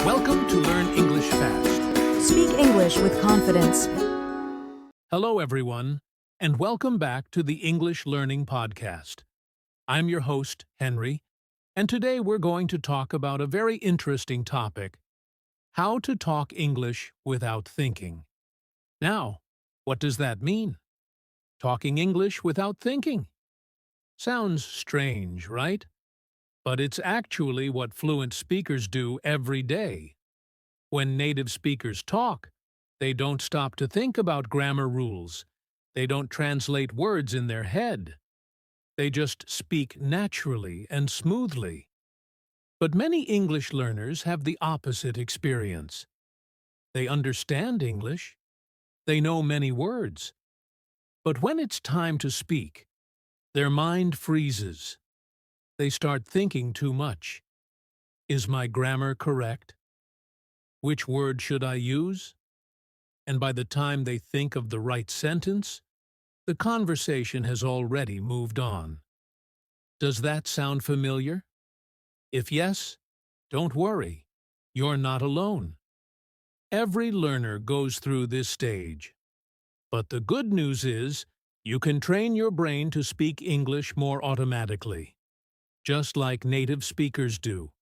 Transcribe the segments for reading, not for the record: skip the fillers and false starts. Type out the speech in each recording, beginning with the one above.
Welcome to Learn English Fast. Speak English with confidence. Hello, everyone, and welcome back to the English Learning Podcast. I'm your host, Henry, and today we're going to talk about a very interesting topic: how to talk English without thinking. Now, what does that mean? Talking English without thinking? Sounds strange, right? But it's actually what fluent speakers do every day. When native speakers talk, they don't stop to think about grammar rules. They don't translate words in their head. They just speak naturally and smoothly. But many English learners have the opposite experience. They understand English. They know many words. But when it's time to speak, their mind freezes. They start thinking too much. Is my grammar correct? Which word should I use? And by the time they think of the right sentence, the conversation has already moved on. Does that sound familiar? If yes, don't worry. You're not alone. Every learner goes through this stage. But the good news is, you can train your brain to speak English more automatically, just like native speakers do.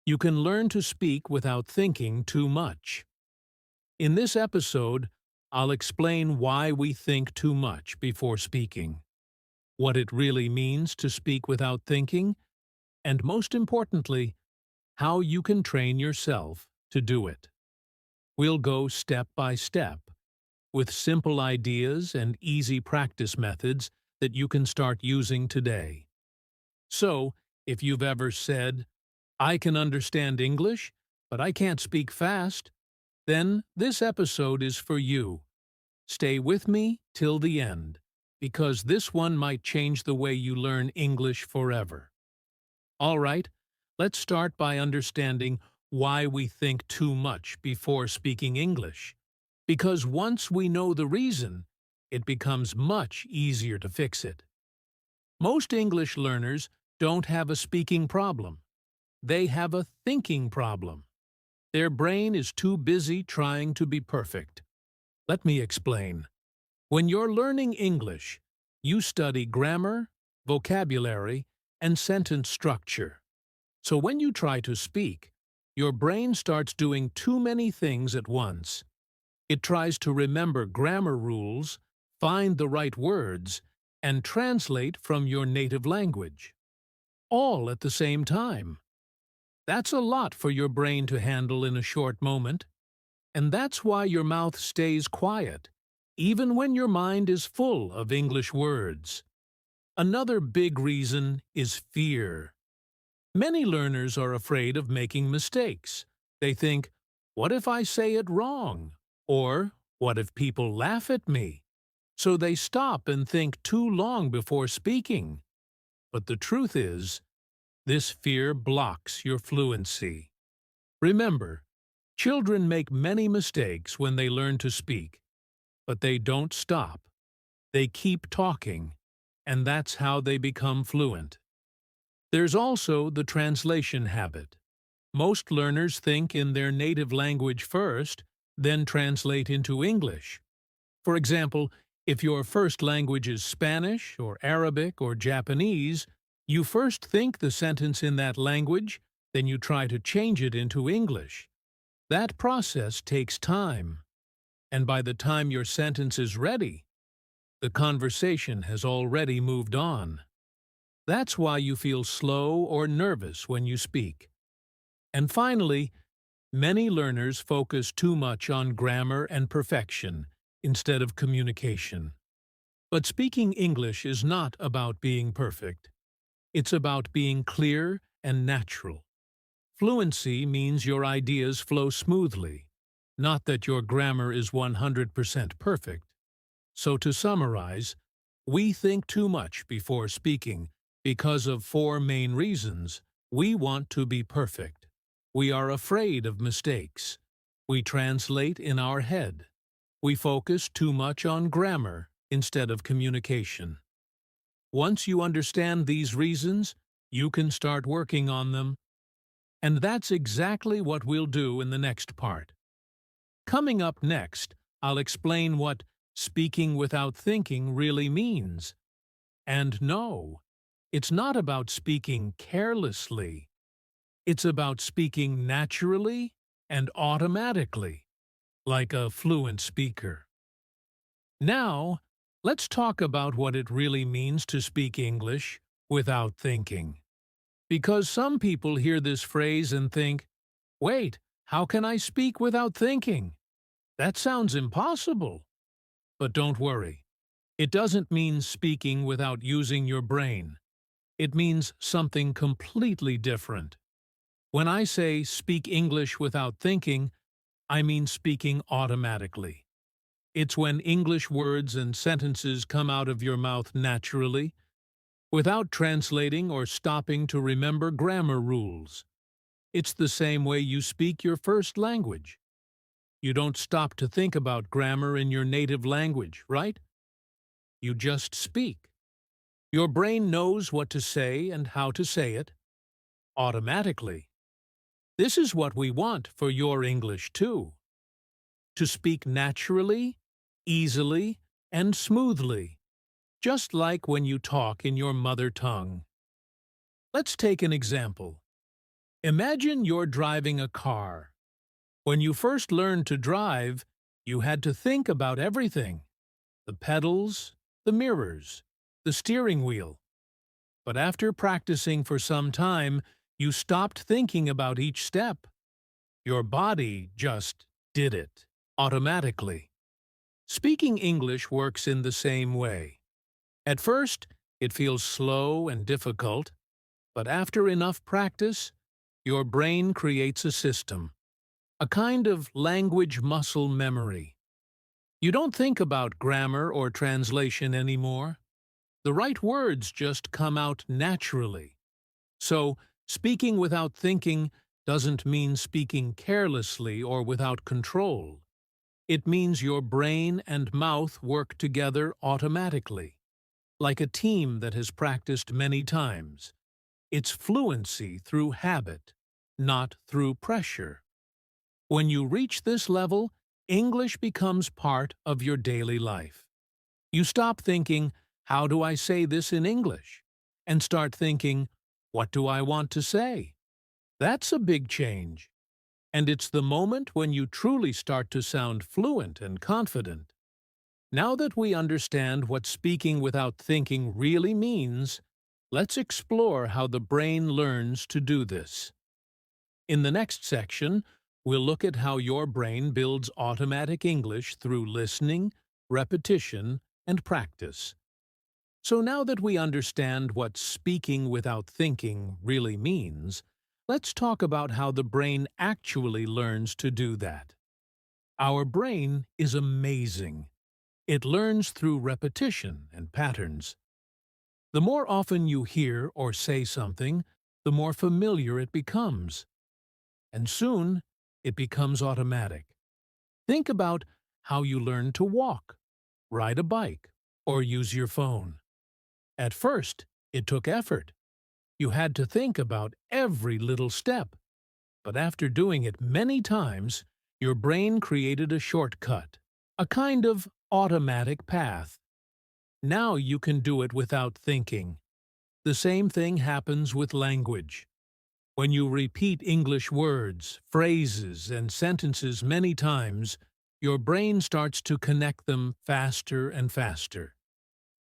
You can learn to speak without thinking too much. In this episode, I'll explain why we think too much before speaking, what it really means to speak without thinking, and most importantly, how you can train yourself to do it. We'll go step by step, with simple ideas and easy practice methods that you can start using today. So, if you've ever said, "I can understand English, but I can't speak fast," then this episode is for you. Stay with me till the end, because this one might change the way you learn English forever. All right, let's start by understanding why we think too much before speaking English. Because once we know the reason, it becomes much easier to fix it. Most English learners don't have a speaking problem. They have a thinking problem. Their brain is too busy trying to be perfect. Let me explain. When you're learning English, you study grammar, vocabulary, and sentence structure. So when you try to speak, your brain starts doing too many things at once. It tries to remember grammar rules, find the right words, and translate from your native language, all at the same time. That's a lot for your brain to handle in a short moment, and that's why your mouth stays quiet, even when your mind is full of English words. Another big reason is fear. Many learners are afraid of making mistakes. They think, "What if I say it wrong?" Or, "What if people laugh at me?" So they stop and think too long before speaking. But the truth is, this fear blocks your fluency. Remember, children make many mistakes when they learn to speak, but they don't stop. They keep talking, and that's how they become fluent. There's also the translation habit. Most learners think in their native language first, then translate into English. For example, if your first language is Spanish or Arabic or Japanese, you first think the sentence in that language, then you try to change it into English. That process takes time, and by the time your sentence is ready, the conversation has already moved on. That's why you feel slow or nervous when you speak. And finally, many learners focus too much on grammar and perfection instead of communication. But speaking English is not about being perfect. It's about being clear and natural. Fluency means your ideas flow smoothly, not that your grammar is 100% perfect. So to summarize, we think too much before speaking because of 4 main reasons. We want to be perfect. We are afraid of mistakes. We translate in our head. We focus too much on grammar instead of communication. Once you understand these reasons, you can start working on them. And that's exactly what we'll do in the next part. Coming up next, I'll explain what speaking without thinking really means. And no, it's not about speaking carelessly. It's about speaking naturally and automatically, like a fluent speaker. Now, let's talk about what it really means to speak English without thinking. Because some people hear this phrase and think, wait, how can I speak without thinking? That sounds impossible. But don't worry. It doesn't mean speaking without using your brain. It means something completely different. When I say speak English without thinking, I mean speaking automatically. It's when English words and sentences come out of your mouth naturally, without translating or stopping to remember grammar rules. It's the same way you speak your first language. You don't stop to think about grammar in your native language, right? You just speak. Your brain knows what to say and how to say it, automatically. This is what we want for your English too. To speak naturally, easily, and smoothly, just like when you talk in your mother tongue. Let's take an example. Imagine you're driving a car. When you first learned to drive, you had to think about everything: the pedals, the mirrors, the steering wheel. But after practicing for some time, you stopped thinking about each step. Your body just did it, automatically. Speaking English works in the same way. At first, it feels slow and difficult, but after enough practice, your brain creates a system, a kind of language muscle memory. You don't think about grammar or translation anymore. The right words just come out naturally. So, speaking without thinking doesn't mean speaking carelessly or without control. It means your brain and mouth work together automatically, like a team that has practiced many times. It's fluency through habit, not through pressure. When you reach this level, English becomes part of your daily life. You stop thinking, how do I say this in English? And start thinking, what do I want to say? That's a big change. And it's the moment when you truly start to sound fluent and confident. Now that we understand what speaking without thinking really means, let's explore how the brain learns to do this. In the next section, we'll look at how your brain builds automatic English through listening, repetition, and practice. So now that we understand what speaking without thinking really means, let's talk about how the brain actually learns to do that. Our brain is amazing. It learns through repetition and patterns. The more often you hear or say something, the more familiar it becomes. And soon, it becomes automatic. Think about how you learn to walk, ride a bike, or use your phone. At first, it took effort. You had to think about every little step. But after doing it many times, your brain created a shortcut, a kind of automatic path. Now you can do it without thinking. The same thing happens with language. When you repeat English words, phrases, and sentences many times, your brain starts to connect them faster and faster.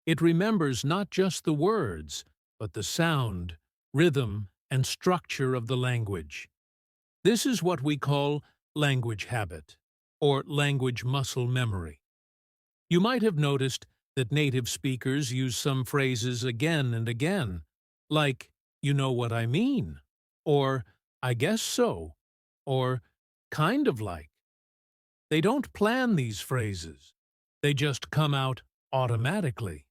It remembers not just the words, but the sound, rhythm, and structure of the language. This is what we call language habit, or language muscle memory. You might have noticed that native speakers use some phrases again and again, like, you know what I mean, or I guess so, or kind of like. They don't plan these phrases. They just come out automatically.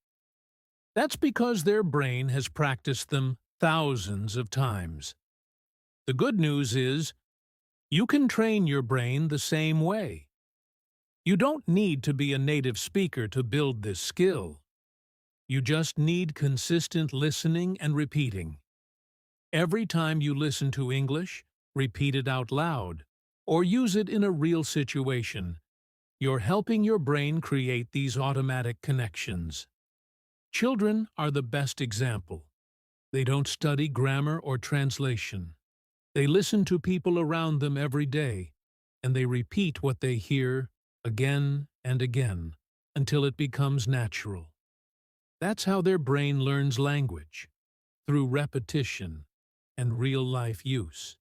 That's because their brain has practiced them thousands of times. The good news is, you can train your brain the same way. You don't need to be a native speaker to build this skill. You just need consistent listening and repeating. Every time you listen to English, repeat it out loud, or use it in a real situation, you're helping your brain create these automatic connections. Children are the best example. They don't study grammar or translation. They listen to people around them every day, and they repeat what they hear again and again until it becomes natural. That's how their brain learns language, through repetition and real-life use.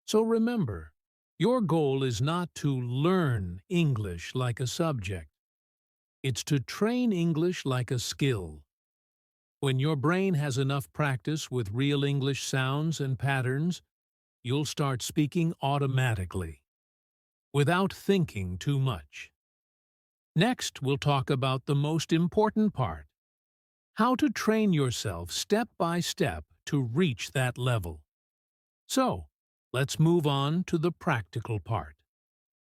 So remember, your goal is not to learn English like a subject. It's to train English like a skill. When your brain has enough practice with real English sounds and patterns, you'll start speaking automatically, without thinking too much. Next, we'll talk about the most important part: how to train yourself step by step to reach that level. So, let's move on to the practical part: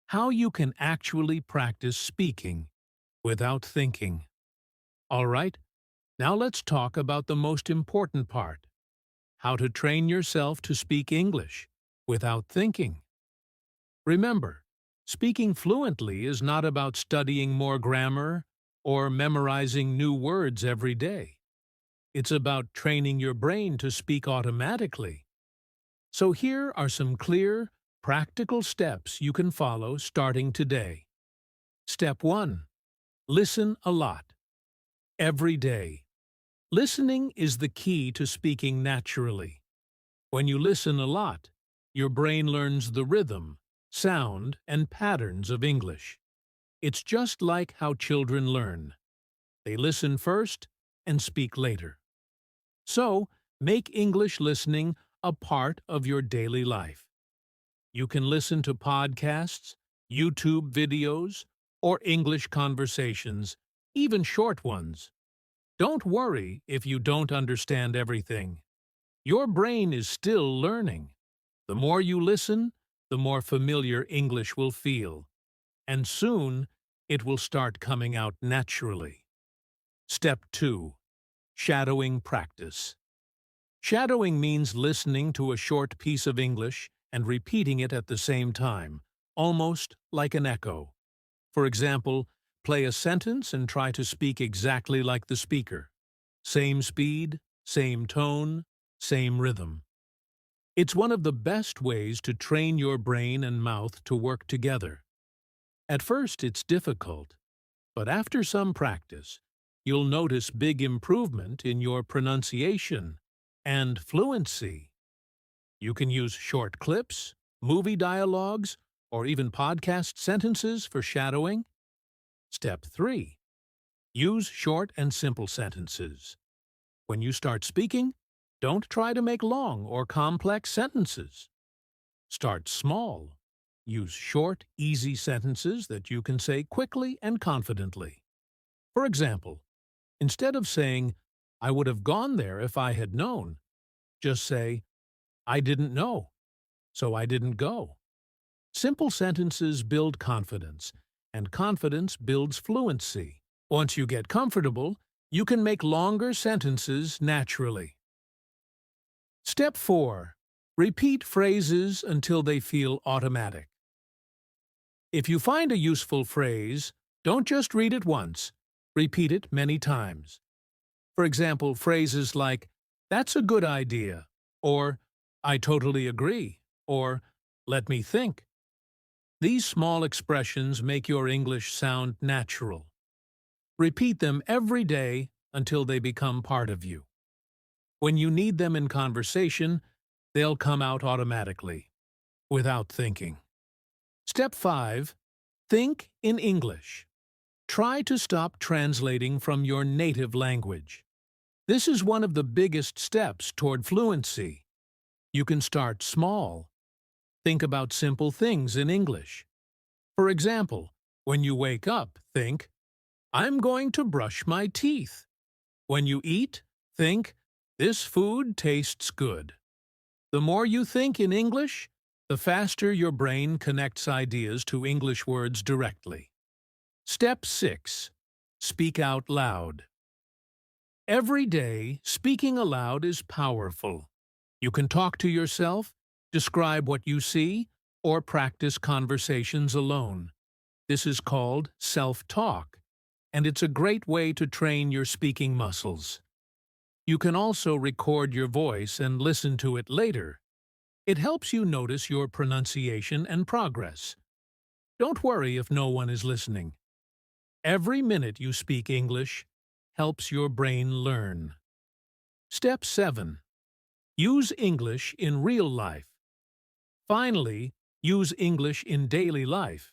how you can actually practice speaking without thinking. All right, now let's talk about the most important part: how to train yourself to speak English without thinking. Remember, speaking fluently is not about studying more grammar or memorizing new words every day. It's about training your brain to speak automatically. So here are some clear, practical steps you can follow starting today. Step 1. Listen a lot. Every day. Listening is the key to speaking naturally. When you listen a lot, your brain learns the rhythm, sound, and patterns of English. It's just like how children learn. They listen first and speak later. So, make English listening a part of your daily life. You can listen to podcasts, YouTube videos, or English conversations, even short ones. Don't worry if you don't understand everything. Your brain is still learning. The more you listen, the more familiar English will feel, and soon it will start coming out naturally. Step 2. Shadowing practice. Shadowing means listening to a short piece of English and repeating it at the same time, almost like an echo. For example, play a sentence and try to speak exactly like the speaker. Same speed, same tone, same rhythm. It's one of the best ways to train your brain and mouth to work together. At first it's difficult, but after some practice, you'll notice big improvement in your pronunciation and fluency. You can use short clips, movie dialogues, or even podcast sentences for shadowing. Step 3. Use short and simple sentences. When you start speaking, don't try to make long or complex sentences. Start small. Use short, easy sentences that you can say quickly and confidently. For example, instead of saying, "I would have gone there if I had known," just say, "I didn't know, so I didn't go." Simple sentences build confidence, and confidence builds fluency. Once you get comfortable, you can make longer sentences naturally. Step 4. Repeat phrases until they feel automatic. If you find a useful phrase, don't just read it once. Repeat it many times. For example, phrases like, "That's a good idea," or "I totally agree," or "Let me think." These small expressions make your English sound natural. Repeat them every day until they become part of you. When you need them in conversation, they'll come out automatically, without thinking. Step 5. Think in English. Try to stop translating from your native language. This is one of the biggest steps toward fluency. You can start small. Think about simple things in English. For example, when you wake up, think, "I'm going to brush my teeth." When you eat, think, "This food tastes good." The more you think in English, the faster your brain connects ideas to English words directly. Step 6. Speak out loud. Every day, speaking aloud is powerful. You can talk to yourself, Describe what you see or practice conversations alone. This is called self-talk, and it's a great way to train your speaking muscles. You can also record your voice and listen to it later. It helps you notice your pronunciation and progress. Don't worry if no one is listening. Every minute you speak English helps your brain learn. Step 7. Use English in real life. Finally, use English in daily life,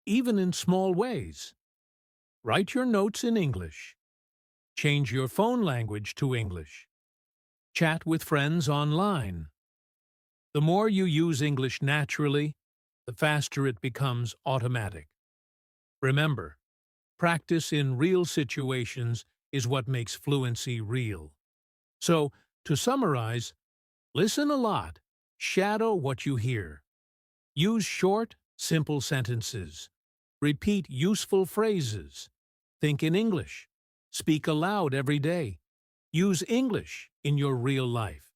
even in small ways. Write your notes in English. Change your phone language to English. Chat with friends online. The more you use English naturally, the faster it becomes automatic. Remember, practice in real situations is what makes fluency real. So, to summarize, listen a lot, shadow what you hear. Use short, simple sentences. Repeat useful phrases. Think in English. Speak aloud every day. Use English in your real life.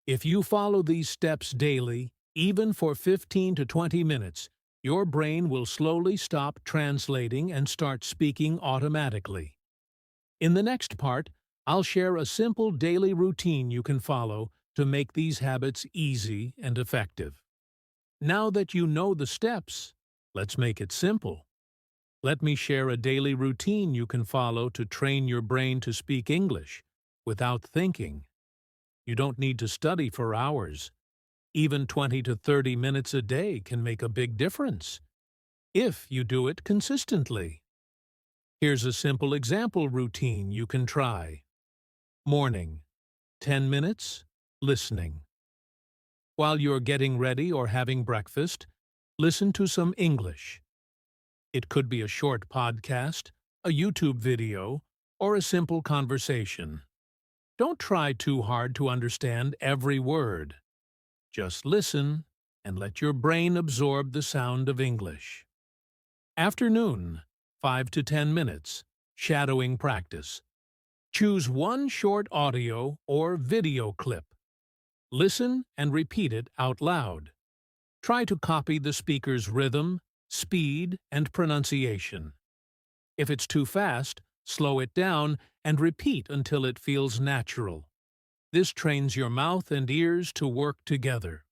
If you follow these steps daily, even for 15 to 20 minutes, your brain will slowly stop translating and start speaking automatically. In the next part, I'll share a simple daily routine you can follow to make these habits easy and effective. Now that you know the steps, let's make it simple. Let me share a daily routine you can follow to train your brain to speak English without thinking. You don't need to study for hours. Even 20 to 30 minutes a day can make a big difference, if you do it consistently. Here's a simple example routine you can try. Morning, 10 minutes, listening. While you're getting ready or having breakfast, listen to some English. It could be a short podcast, a YouTube video, or a simple conversation. Don't try too hard to understand every word. Just listen and let your brain absorb the sound of English. Afternoon, 5 to 10 minutes, shadowing practice. Choose one short audio or video clip. Listen and repeat it out loud. Try to copy the speaker's rhythm, speed, and pronunciation. If it's too fast, slow it down and repeat until it feels natural. This trains your mouth and ears to work together.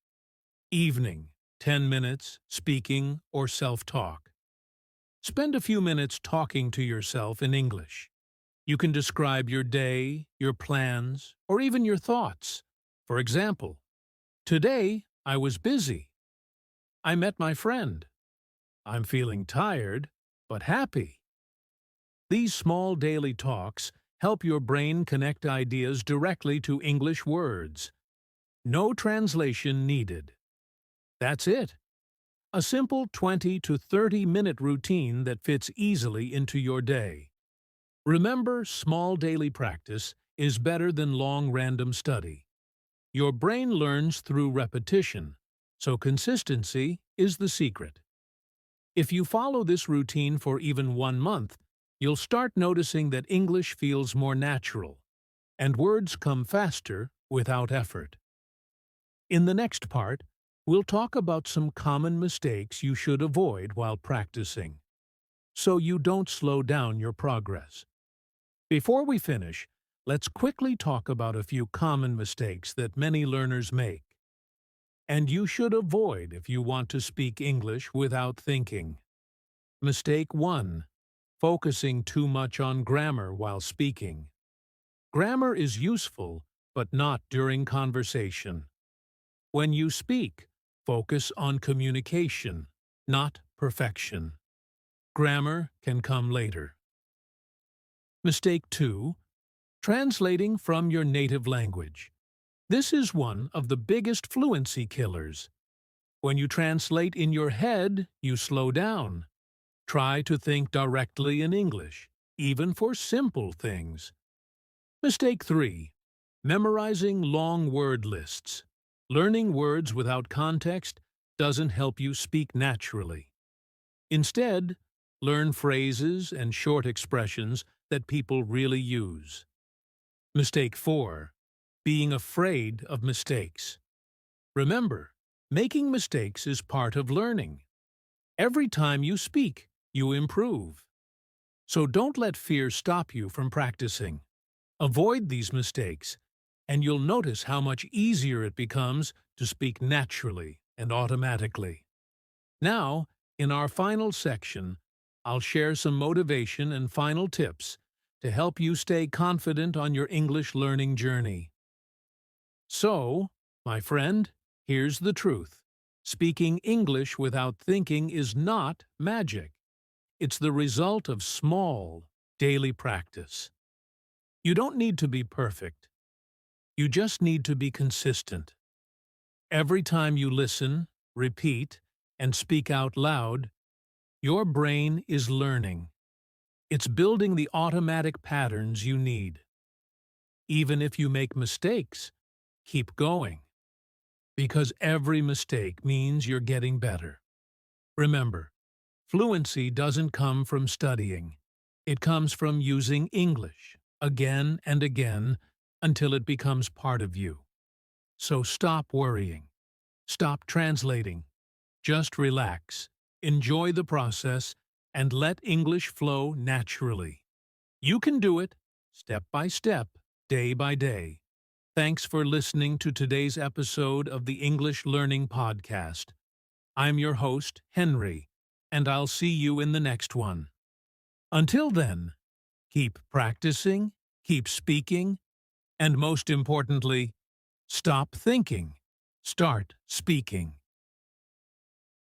Evening, 10 minutes, speaking or self-talk. Spend a few minutes talking to yourself in English. You can describe your day, your plans, or even your thoughts. For example, today I was busy. I met my friend. I'm feeling tired, but happy. These small daily talks help your brain connect ideas directly to English words. No translation needed. That's it. A simple 20 to 30-minute routine that fits easily into your day. Remember, small daily practice is better than long random study. Your brain learns through repetition, so consistency is the secret. If you follow this routine for even 1 month, you'll start noticing that English feels more natural, and words come faster without effort. In the next part, we'll talk about some common mistakes you should avoid while practicing, so you don't slow down your progress. Before we finish, let's quickly talk about a few common mistakes that many learners make, and you should avoid if you want to speak English without thinking. Mistake 1. Focusing too much on grammar while speaking. Grammar is useful, but not during conversation. When you speak, focus on communication, not perfection. Grammar can come later. Mistake 2. Translating from your native language. This is one of the biggest fluency killers. When you translate in your head, you slow down. Try to think directly in English, even for simple things. Mistake 3. Memorizing long word lists. Learning words without context doesn't help you speak naturally. Instead, learn phrases and short expressions that people really use. Mistake 4. Being afraid of mistakes. Remember, Making mistakes is part of learning. Every time you speak, you improve. So don't let fear stop you from practicing. Avoid these mistakes, and you'll notice how much easier it becomes to speak naturally and automatically. Now, in our final section, I'll share some motivation and final tips to help you stay confident on your English learning journey. So, my friend, here's the truth. Speaking English without thinking is not magic. It's the result of small, daily practice. You don't need to be perfect. You just need to be consistent. Every time you listen, repeat, and speak out loud, your brain is learning. It's building the automatic patterns you need. Even if you make mistakes, keep going, because every mistake means you're getting better. Remember, fluency doesn't come from studying. It comes from using English again and again until it becomes part of you. So stop worrying. Stop translating. Just relax, enjoy the process, and let English flow naturally. You can do it, step by step, day by day. Thanks for listening to today's episode of the English Learning Podcast. I'm your host, Henry, and I'll see you in the next one. Until then, keep practicing, keep speaking, and most importantly, stop thinking, start speaking.